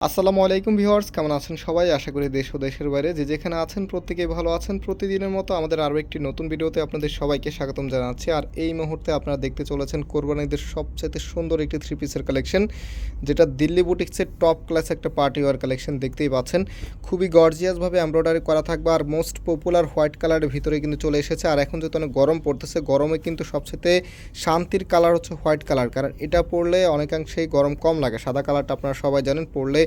আসসালামু আলাইকুম ভিউয়ার্স, কেমন আছেন সবাই? আশা করি দেশ ও দেশের বাইরে যে যেখানে আছেন প্রত্যেকেই ভালো আছেন। প্রতিদিনের মতো আমাদের আরও একটি নতুন ভিডিওতে আপনাদের সবাইকে স্বাগতম জানাচ্ছি। আর এই মুহূর্তে আপনারা দেখতে চলেছেন কোরবানি ঈদের সবচেয়ে সুন্দর একটি থ্রি পিসের কালেকশন, যেটা দিল্লি বুটিক্সের টপ ক্লাস একটা পার্টি ওয়ার কালেকশন দেখতেই পাচ্ছেন। খুবই গর্জিয়াসভাবে এমব্রয়ডারি করা থাকবে আর মোস্ট পপুলার হোয়াইট কালারের ভিতরে কিন্তু চলে এসেছে। আর এখন যেহেতু অনেক গরম পড়তেছে, গরমে কিন্তু সবচেয়ে শান্তির কালার হচ্ছে হোয়াইট কালার, কারণ এটা পরলে অনেকাংশেই গরম কম লাগে। সাদা কালারটা আপনারা সবাই জানেন, পরলে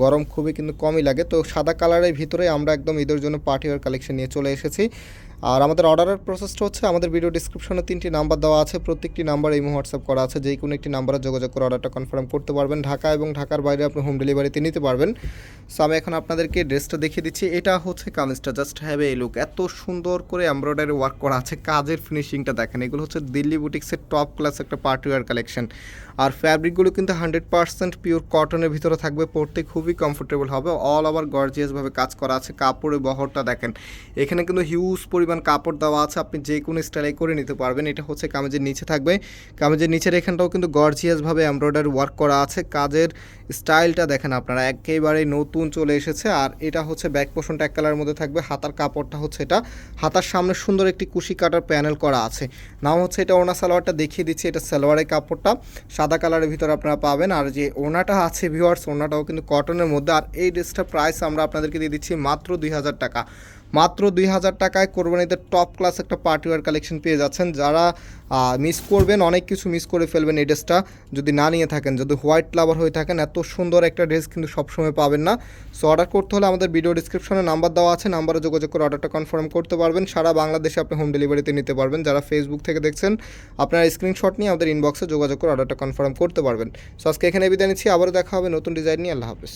গরম খুবই কিন্তু কমই লাগে। তো সাদা কালারের ভিতরে আমরা একদম ঈদের জন্য পার্টি ওয়্যার কালেকশন নিয়ে চলে এসেছি। আর আমাদের অর্ডারের প্রসেসটা হচ্ছে, আমাদের ভিডিও ডিসক্রিপশনে 3টি নাম্বার দেওয়া আছে, প্রত্যেকটি নাম্বার এই হোয়াটসঅ্যাপ করা আছে, যেই কোনো একটি নাম্বারে যোগাযোগ করে অর্ডারটা কনফার্ম করতে পারবেন। ঢাকা এবং ঢাকার বাইরে আপনি হোম ডেলিভারিতে নিতে পারবেন। সো আমি এখন আপনাদেরকে ড্রেসটা দেখিয়ে দিচ্ছি। এটা হচ্ছে কামিজটা, জাস্ট হ্যাভ এ লুক। এত সুন্দর করে এমব্রয়ডারি ওয়ার্ক করা আছে, কাজের ফিনিশিংটা দেখেন। এগুলো হচ্ছে দিল্লি বুটিক্সের টপ ক্লাস একটা পার্টি ওয়্যার কালেকশন। আর ফ্যাব্রিকগুলো কিন্তু 100% পিওর কটনের ভিতরে থাকবে, পরতে খুবই কমফোর্টেবল হবে। অল ওভার গর্জিয়াসভাবে কাজ করা আছে। কাপড়ের বহরটা দেখেন, এখানে কিন্তু হিউজ পরিমাণ কাপড় দেওয়া আছে, আপনি যে কোনো স্টাইলে করে নিতে পারবেন। এটা হচ্ছে কামিজের নিচে থাকবে, কামিজের নিচের এখানটাও কিন্তু গর্জিয়াসভাবে এমব্রয়ডারি ওয়ার্ক করা আছে। কাজের স্টাইলটা দেখেন আপনারা, একেবারে নতুন চলে এসেছে। আর এটা হচ্ছে ব্যাক পোর্শনটা এক কালারের মধ্যে থাকবে। হাতার কাপড়টা হচ্ছে এটা, হাতার সামনে সুন্দর একটি কুশি কাটার প্যানেল করা আছে। নাম হচ্ছে, এটা ওনা সালোয়ারটা দেখিয়ে দিচ্ছি। এটা সালোয়ারের কাপড়টা সাদা কালারের ভিতরে আপনারা পাবেন। আর যে ওনাটা আছে ভিউয়ার্স, ওনাটাও কিন্তু কটনের মধ্যে। আর এই ড্রেসটার প্রাইস আমরা আপনাদেরকে দিয়ে দিচ্ছি মাত্র 2000 টাকা। মাত্র 2000 টাকায় কোরবানিতে টপ ক্লাস একটা পার্টি ওয়্যার কালেকশন পেয়ে যাচ্ছেন। যারা মিস করবেন, অনেক কিছু মিস করে ফেলবেন এই ড্রেসটা যদি না নিয়ে থাকেন। যদি হোয়াইট লাভার হয়ে থাকেন, এত সুন্দর একটা ড্রেস কিন্তু সবসময় পাবেন না। সো অর্ডার করতে হলে আমাদের ভিডিও ডিসক্রিপশনে নাম্বার দেওয়া আছে, নাম্বারে যোগাযোগ করে অর্ডারটা কনফার্ম করতে পারবেন। সারা বাংলাদেশে আপনি হোম ডেলিভারিতে নিতে পারবেন। যারা ফেসবুক থেকে দেখছেন, আপনারা স্ক্রিনশট নিয়ে আমাদের ইনবক্সে যোগাযোগ করে অর্ডারটা কনফার্ম করতে পারবেন। সো আজকে এখানে বিদায় নিচ্ছি, আবারও দেখা হবে নতুন ডিজাইন নিয়ে। আল্লাহ হাফেজ।